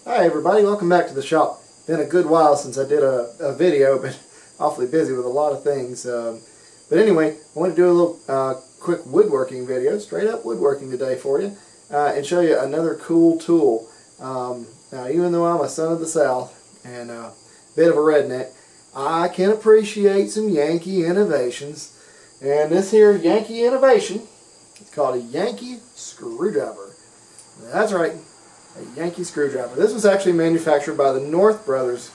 Hi everybody, welcome back to the shop. Been a good while since I did a video, but awfully busy with a lot of things. But anyway, I want to do a little quick woodworking video, straight up woodworking today for you, and show you another cool tool. Now even though I'm a son of the South and a bit of a redneck, I can appreciate some Yankee innovations. And this here Yankee innovation, it's called a Yankee Screwdriver. That's right. A Yankee Screwdriver. This was actually manufactured by the North Brothers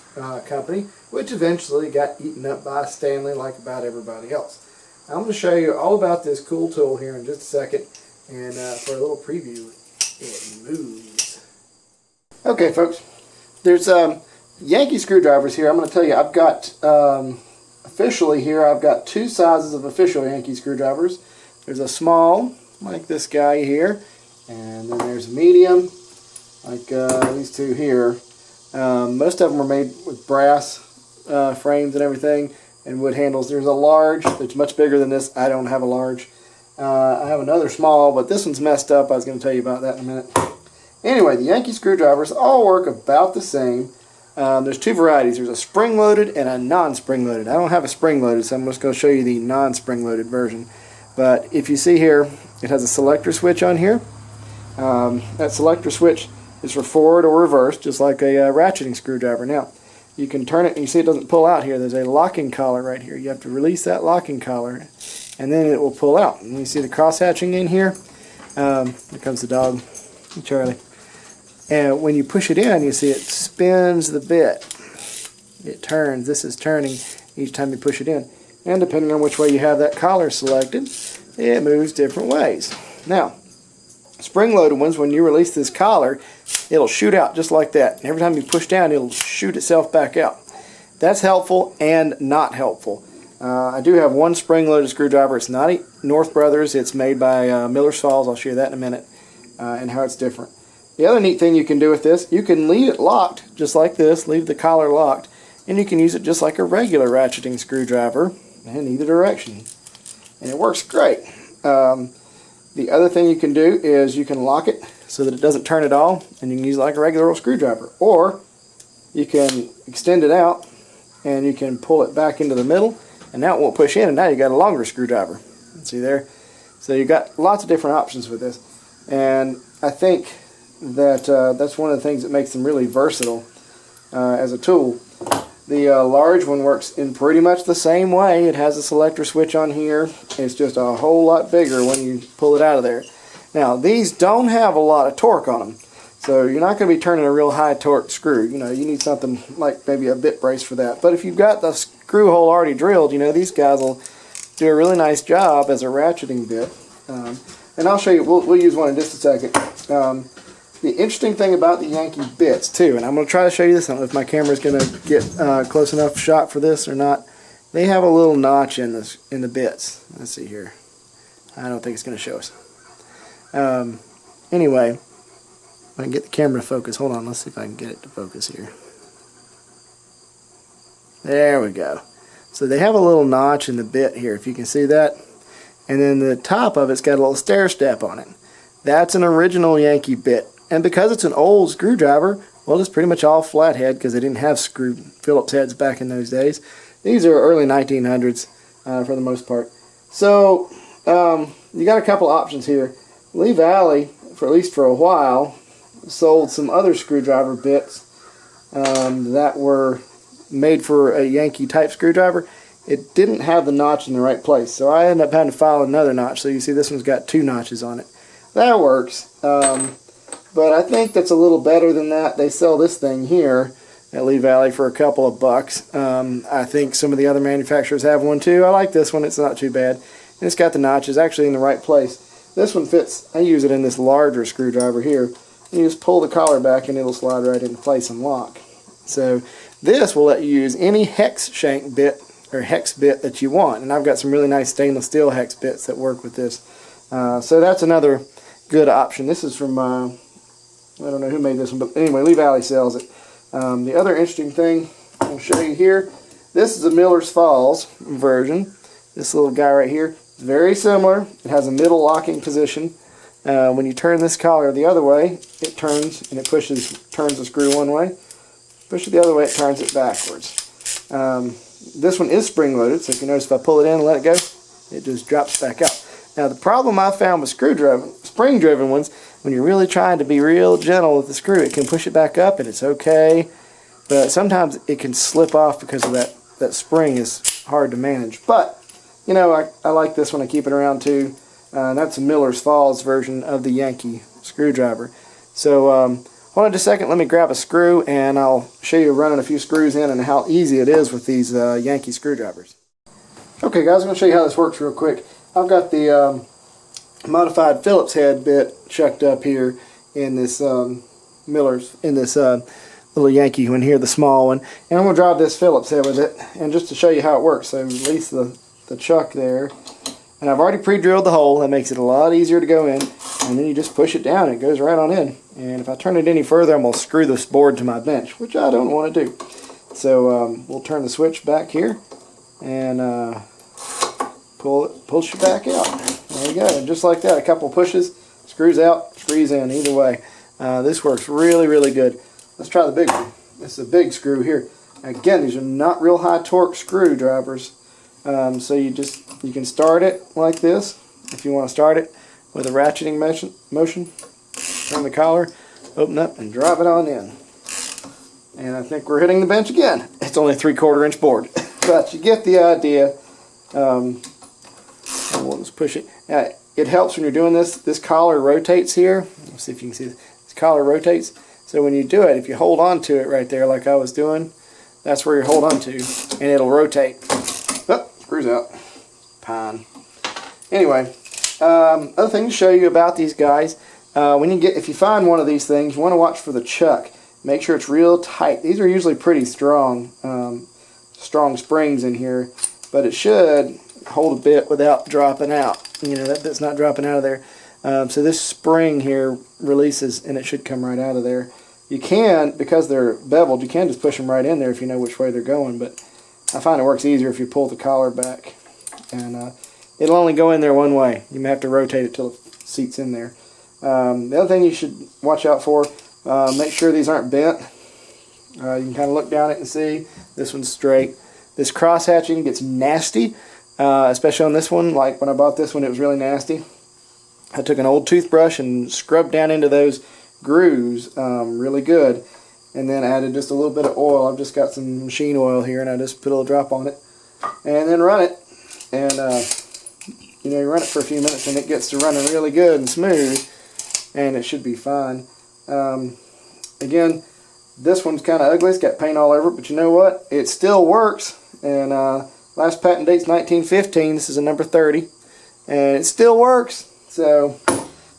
company, which eventually got eaten up by Stanley like about everybody else. I'm going to show you all about this cool tool here in just a second, and for a little preview, it moves. Okay folks, there's Yankee screwdrivers here. I'm going to tell you, I've got, officially here, I've got two sizes of official Yankee screwdrivers. There's a small, like this guy here, and then there's a medium, like these two here. Most of them are made with brass frames and everything, and wood handles. There's a large that's much bigger than this. I don't have a large. I have another small, but this one's messed up. I was going to tell you about that in a minute. Anyway, the Yankee screwdrivers all work about the same. There's two varieties. There's a spring-loaded and a non-spring-loaded. I don't have a spring-loaded, so I'm just going to show you the non-spring-loaded version. But if you see here, it has a selector switch on here. That selector switch is for forward or reverse, just like a ratcheting screwdriver. Now, you can turn it, and you see it doesn't pull out here. There's a locking collar right here. You have to release that locking collar, and then it will pull out. And you see the cross-hatching in here. Here comes the dog, Charlie. And when you push it in, you see it spins the bit. It turns. This is turning each time you push it in. And depending on which way you have that collar selected, it moves different ways. Now, spring-loaded ones, when you release this collar, it'll shoot out just like that. And every time you push down, it'll shoot itself back out. That's helpful and not helpful. I do have one spring-loaded screwdriver. It's not a North Brothers. It's made by Miller's Falls. I'll show you that in a minute, and how it's different. The other neat thing you can do with this, you can leave it locked just like this, leave the collar locked, and you can use it just like a regular ratcheting screwdriver in either direction. And it works great. The other thing you can do is you can lock it so that it doesn't turn at all, and you can use it like a regular old screwdriver. Or you can extend it out and you can pull it back into the middle, and now it won't push in, and now you got a longer screwdriver. See there? So you got lots of different options with this, and I think that that's one of the things that makes them really versatile as a tool. The large one works in pretty much the same way. It has a selector switch on here. It's just a whole lot bigger when you pull it out of there. Now, these don't have a lot of torque on them, so you're not going to be turning a real high torque screw. You know, you need something like maybe a bit brace for that. But if you've got the screw hole already drilled, you know, these guys will do a really nice job as a ratcheting bit. And I'll show you, we'll use one in just a second. The interesting thing about the Yankee bits, too, and I'm going to try to show you this. I don't know if my camera is going to get close enough shot for this or not. They have a little notch in the bits. Let's see here. I don't think it's going to show us. Anyway, I can get the camera to focus. Hold on, let's see if I can get it to focus here. There we go. So they have a little notch in the bit here, if you can see that. And then the top of it's got a little stair step on it. That's an original Yankee bit. And because it's an old screwdriver, well, it's pretty much all flathead because they didn't have Phillips heads back in those days. These are early 1900s for the most part. So you got a couple options here. Lee Valley, for at least for a while, sold some other screwdriver bits that were made for a Yankee type screwdriver. It didn't have the notch in the right place, so I ended up having to file another notch. So you see this one's got two notches on it. That works. But I think that's a little better than that. They sell this thing here at Lee Valley for a couple of bucks. I think some of the other manufacturers have one too. I like this one. It's not too bad. And it's got the notches actually in the right place. This one fits. I use it in this larger screwdriver here. You just pull the collar back and it'll slide right into place and lock. So this will let you use any hex shank bit or hex bit that you want. And I've got some really nice stainless steel hex bits that work with this. So that's another good option. This is from I don't know who made this one, but anyway, Lee Valley sells it. The other interesting thing I'll show you here, this is a Miller's Falls version. This little guy right here is very similar. It has a middle locking position. When you turn this collar the other way, it turns and it turns the screw one way. Push it the other way, it turns it backwards. This one is spring loaded, so if you notice, if I pull it in and let it go, it just drops back out. Now the problem I found with spring driven ones, when you're really trying to be real gentle with the screw, it can push it back up and it's okay, but sometimes it can slip off because of that spring is hard to manage. But you know, I like this one. I keep it around too. That's a Miller's Falls version of the Yankee Screwdriver. So hold on just a second, let me grab a screw and I'll show you running a few screws in and how easy it is with these Yankee screwdrivers. Okay guys, I'm going to show you how this works real quick. I've got the modified Phillips head bit chucked up here in this little Yankee one here, the small one, and I'm going to drive this Phillips head with it, and just to show you how it works. So release the chuck there, and I've already pre-drilled the hole. That makes it a lot easier to go in, and then you just push it down and it goes right on in. And if I turn it any further, I'm going to screw this board to my bench, which I don't want to do. So we'll turn the switch back here and push it back out. There you go, and just like that, a couple pushes, screws out, screws in, either way. This works really, really good. Let's try the big one. This is a big screw here. Again, these are not real high torque screwdrivers, so you can start it like this if you want to start it with a ratcheting motion. Turn the collar, open up, and drive it on in. And I think we're hitting the bench again. It's only a 3/4 inch board, but you get the idea. And we'll just push it. It helps when you're doing this. This collar rotates here. Let's see if you can see this. This collar rotates. So when you do it, if you hold on to it right there like I was doing, that's where you hold on to, and it'll rotate. Oh, screws out. Pine. Anyway, other thing to show you about these guys, if you find one of these things, you want to watch for the chuck. Make sure it's real tight. These are usually pretty strong, strong springs in here, but it should hold a bit without dropping out. You know, that bit's not dropping out of there. So this spring here releases and it should come right out of there. You can, because they're beveled, you can just push them right in there if you know which way they're going, but I find it works easier if you pull the collar back. And it'll only go in there one way. You may have to rotate it till the seat's in there. The other thing you should watch out for, make sure these aren't bent. You can kind of look down it and see this one's straight. This cross hatching gets nasty. Especially on this one. Like when I bought this one, it was really nasty. I took an old toothbrush and scrubbed down into those grooves really good, and then added just a little bit of oil. I've just got some machine oil here, and I just put a little drop on it, and then run it. And you know, you run it for a few minutes, and it gets to running really good and smooth, and it should be fine. Again, this one's kind of ugly. It's got paint all over it, but you know what? It still works. And last patent date's 1915. This is a number 30, and it still works. So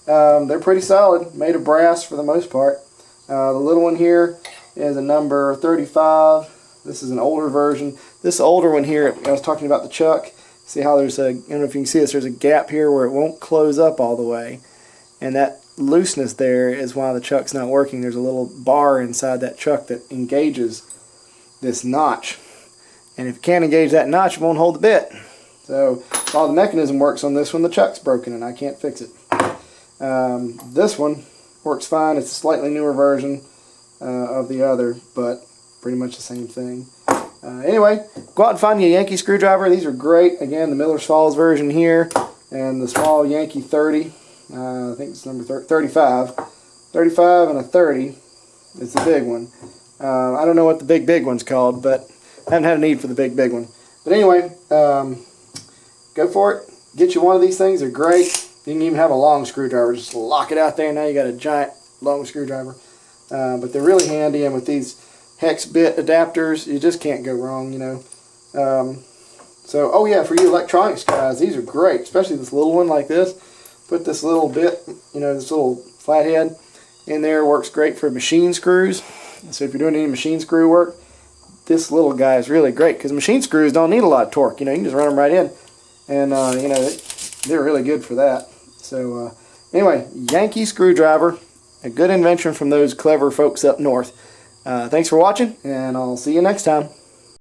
they're pretty solid, made of brass for the most part. The little one here is a number 35. This is an older version. This older one here, I was talking about the chuck. See how there's I don't know if you can see this, there's a gap here where it won't close up all the way. And that looseness there is why the chuck's not working. There's a little bar inside that chuck that engages this notch. And if you can't engage that notch, it won't hold the bit. So while the mechanism works on this one, the chuck's broken and I can't fix it. This one works fine. It's a slightly newer version of the other, but pretty much the same thing. Anyway, go out and find you a Yankee screwdriver. These are great. Again, the Miller's Falls version here, and the small Yankee 30. I think it's number 35. 35 and a 30 is the big one. I don't know what the big one's called, but I haven't had a need for the big one. But anyway, go for it. Get you one of these things. They're great. You can even have a long screwdriver. Just lock it out there, and now you got a giant long screwdriver. But they're really handy, and with these hex bit adapters, you just can't go wrong, you know. So, oh yeah, for you electronics guys, these are great, especially this little one like this. Put this little bit, you know, this little flathead in there. Works great for machine screws. So if you're doing any machine screw work, this little guy is really great, because machine screws don't need a lot of torque. You know, you can just run them right in, and you know, they're really good for that. So anyway, Yankee Screwdriver, a good invention from those clever folks up north. Thanks for watching, and I'll see you next time.